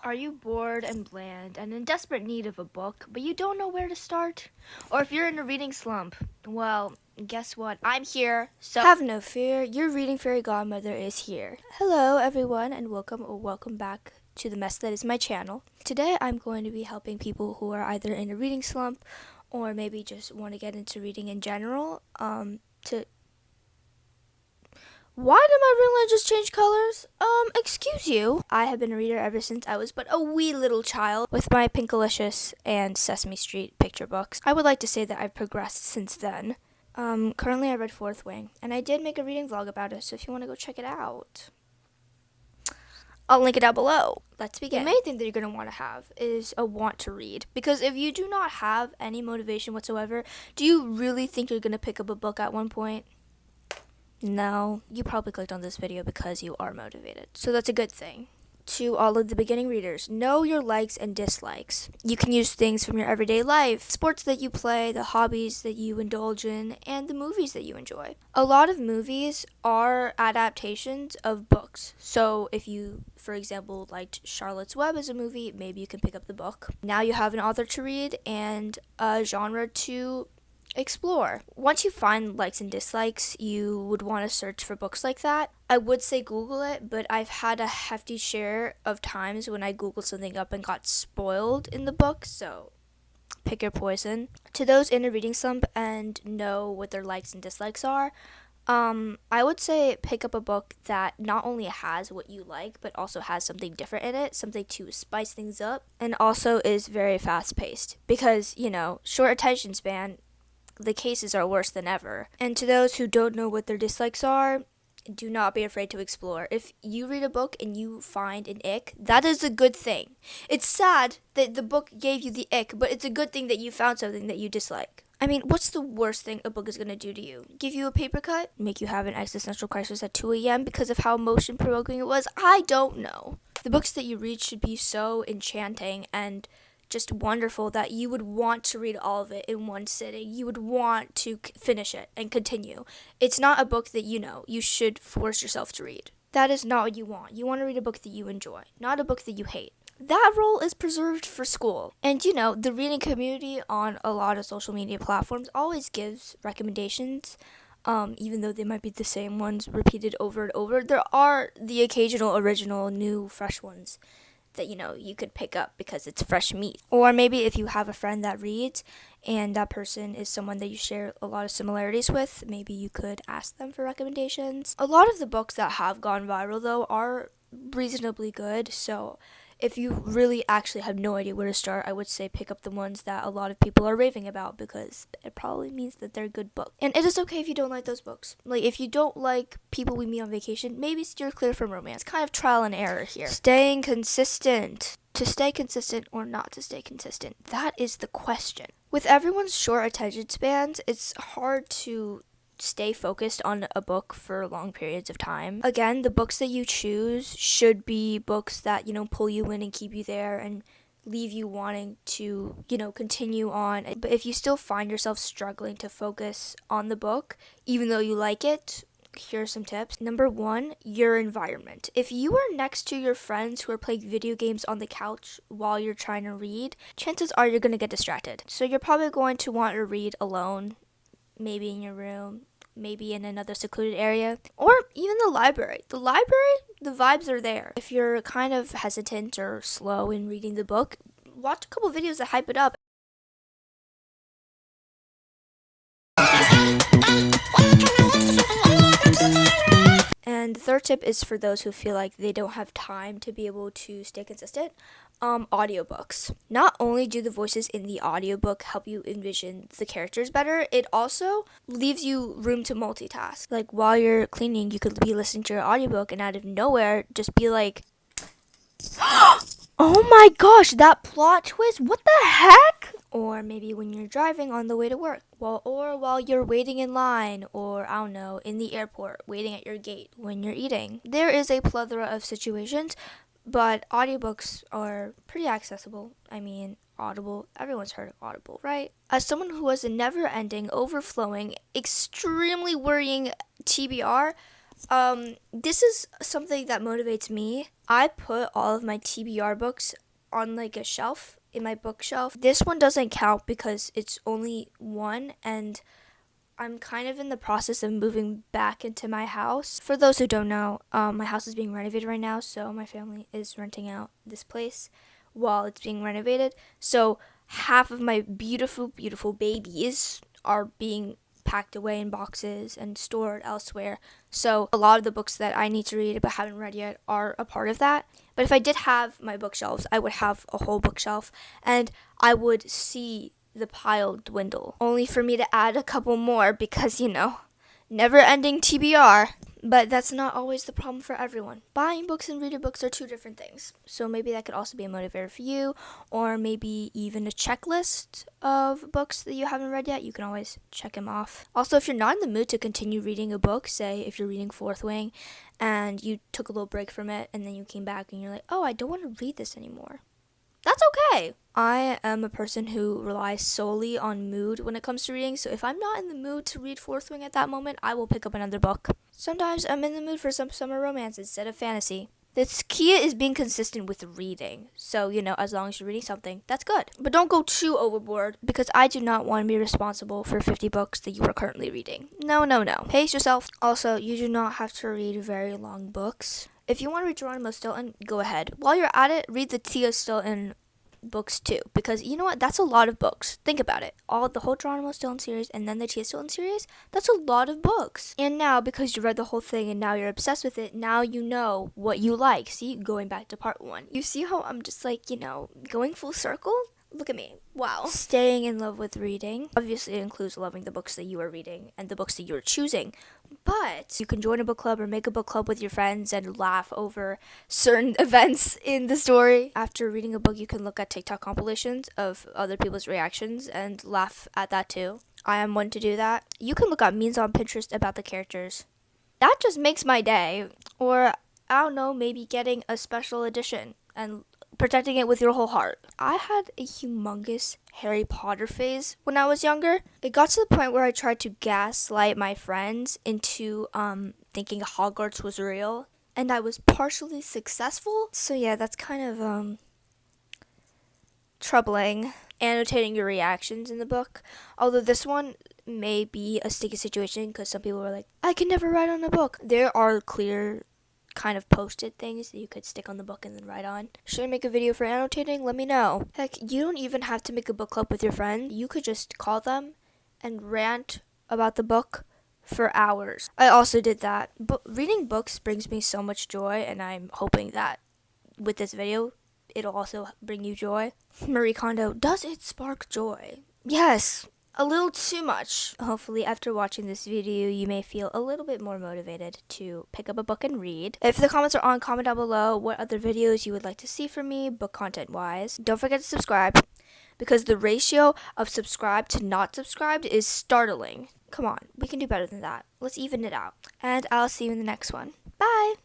Are you bored and bland and in desperate need of a book, but you don't know where to start? Or if you're in a reading slump, well, guess what? I'm here, so Have no fear, your reading fairy godmother is here. Hello, everyone, and welcome back to the mess that is my channel. Today, I'm going to be helping people who are either in a reading slump or maybe just want to get into reading in general. To Why did my ring light just change colors? Excuse you. I have been a reader ever since I was but a wee little child with my Pinkalicious and Sesame Street picture books. I would like to say that I've progressed since then. Currently I read Fourth Wing, and I did make a reading vlog about it, so if you want to go check it out, I'll link it down below. Let's begin. The main thing that you're going to want to have is a want to read, because if you do not have any motivation whatsoever, do you really think you're going to pick up a book at one point? No, you probably clicked on this video because you are motivated, so that's a good thing. To all of the beginning readers, know your likes and dislikes. You can use things from your everyday life, sports that you play, the hobbies that you indulge in, and the movies that you enjoy. A lot of movies are adaptations of books. So if you, for example, liked Charlotte's Web as a movie, maybe you can pick up the book. Now you have an author to read and a genre to explore. Once you find likes and dislikes, you would want to search for books like that. I would say Google it, but I've had a hefty share of times when I Googled something up and got spoiled in the book, so pick your poison. To those in a reading slump and know what their likes and dislikes are, I would say pick up a book that not only has what you like, but also has something different in it, something to spice things up, and also is very fast paced. Because, short attention span, the cases are worse than ever. And to those who don't know what their dislikes are, do not be afraid to explore. If you read a book and you find an ick, that is a good thing. It's sad that the book gave you the ick, but it's a good thing that you found something that you dislike. I mean, what's the worst thing a book is going to do to you? Give you a paper cut? Make you have an existential crisis at 2 a.m. because of how emotion provoking it was? I don't know. The books that you read should be so enchanting and just wonderful that you would want to read all of it in one sitting. You would want to finish it and continue. It's not a book that you should force yourself to read. That is not what you want. You want to read a book that you enjoy, not a book that you hate. That role is preserved for school. And the reading community on a lot of social media platforms always gives recommendations. Even though they might be the same ones repeated over and over, there are the occasional original, new, fresh ones that you could pick up because it's fresh meat. Or maybe if you have a friend that reads and that person is someone that you share a lot of similarities with, maybe you could ask them for recommendations. A lot of the books that have gone viral though are reasonably good, so if you really actually have no idea where to start, I would say pick up the ones that a lot of people are raving about, because it probably means that they're good books. And it is okay if you don't like those books. Like, if you don't like People We Meet on Vacation, maybe steer clear from romance. Kind of trial and error here. Staying consistent. To stay consistent or not to stay consistent? That is the question. With everyone's short attention spans, it's hard to stay focused on a book for long periods of time. Again, the books that you choose should be books that, pull you in and keep you there and leave you wanting to, continue on. But if you still find yourself struggling to focus on the book, even though you like it, here are some tips. Number 1, your environment. If you are next to your friends who are playing video games on the couch while you're trying to read, chances are you're going to get distracted. So you're probably going to want to read alone, maybe in your room, maybe in another secluded area, or even the library. The library, the vibes are there. If you're kind of hesitant or slow in reading the book, watch a couple videos that hype it up. And the third tip is for those who feel like they don't have time to be able to stay consistent. Audiobooks. Not only do the voices in the audiobook help you envision the characters better, it also leaves you room to multitask. Like, while you're cleaning, you could be listening to your audiobook and out of nowhere just be like, oh my gosh, that plot twist, what the heck? Or maybe when you're driving on the way to work, or while you're waiting in line, or I don't know, in the airport, waiting at your gate when you're eating. There is a plethora of situations, but audiobooks are pretty accessible. I mean, Audible, everyone's heard of Audible, right? As someone who has a never-ending, overflowing, extremely worrying TBR, This is something that motivates me. I put all of my TBR books on like a shelf in my bookshelf. This one doesn't count because it's only one, and I'm kind of in the process of moving back into my house. For those who don't know, my house is being renovated right now, so my family is renting out this place while it's being renovated. So half of my beautiful, beautiful babies are being packed away in boxes and stored elsewhere. So a lot of the books that I need to read but haven't read yet are a part of that. But if I did have my bookshelves, I would have a whole bookshelf, and I would see the pile dwindle, only for me to add a couple more because, never ending TBR. But that's not always the problem for everyone. Buying books and reading books are two different things. So maybe that could also be a motivator for you, or maybe even a checklist of books that you haven't read yet. You can always check them off. Also, if you're not in the mood to continue reading a book, say if you're reading Fourth Wing and you took a little break from it and then you came back and you're like, oh, I don't want to read this anymore. That's okay. I am a person who relies solely on mood when it comes to reading, so if I'm not in the mood to read Fourth Wing at that moment, I will pick up another book. Sometimes I'm in the mood for some summer romance instead of fantasy. The key is being consistent with reading. So, as long as you're reading something, that's good. But don't go too overboard, because I do not want to be responsible for 50 books that you are currently reading. No, no, no. Pace yourself. Also, you do not have to read very long books. If you want to read Geronimo Stilton, go ahead. While you're at it, read the Tia Stilton books too, because you know what, that's a lot of books. Think about it, all the whole Geronimo Stilton series and then the Tia Stilton series, that's a lot of books. And now, because you read the whole thing and now you're obsessed with it, now you know what you like. See, going back to part 1, you see how I'm just like, going full circle? Look at me. Wow. Staying in love with reading. Obviously, it includes loving the books that you are reading and the books that you are choosing. But you can join a book club or make a book club with your friends and laugh over certain events in the story. After reading a book, you can look at TikTok compilations of other people's reactions and laugh at that too. I am one to do that. You can look at memes on Pinterest about the characters. That just makes my day. Or, I don't know, maybe getting a special edition and protecting it with your whole heart. I had a humongous Harry Potter phase when I was younger. It got to the point where I tried to gaslight my friends into thinking Hogwarts was real, and I was partially successful. So yeah, that's kind of troubling. Annotating your reactions in the book. Although this one may be a sticky situation because some people were like, I can never write on a book. There are clear kind of post-it things that you could stick on the book and then write on. Should I make a video for annotating? Let me know. Heck, you don't even have to make a book club with your friends. You could just call them and rant about the book for hours. I also did that. But reading books brings me so much joy, and I'm hoping that with this video, it'll also bring you joy. Marie Kondo, does it spark joy? Yes. A little too much. Hopefully, after watching this video, you may feel a little bit more motivated to pick up a book and read. If the comments are on, comment down below what other videos you would like to see from me, book content-wise. Don't forget to subscribe, because the ratio of subscribed to not subscribed is startling. Come on, we can do better than that. Let's even it out. And I'll see you in the next one. Bye!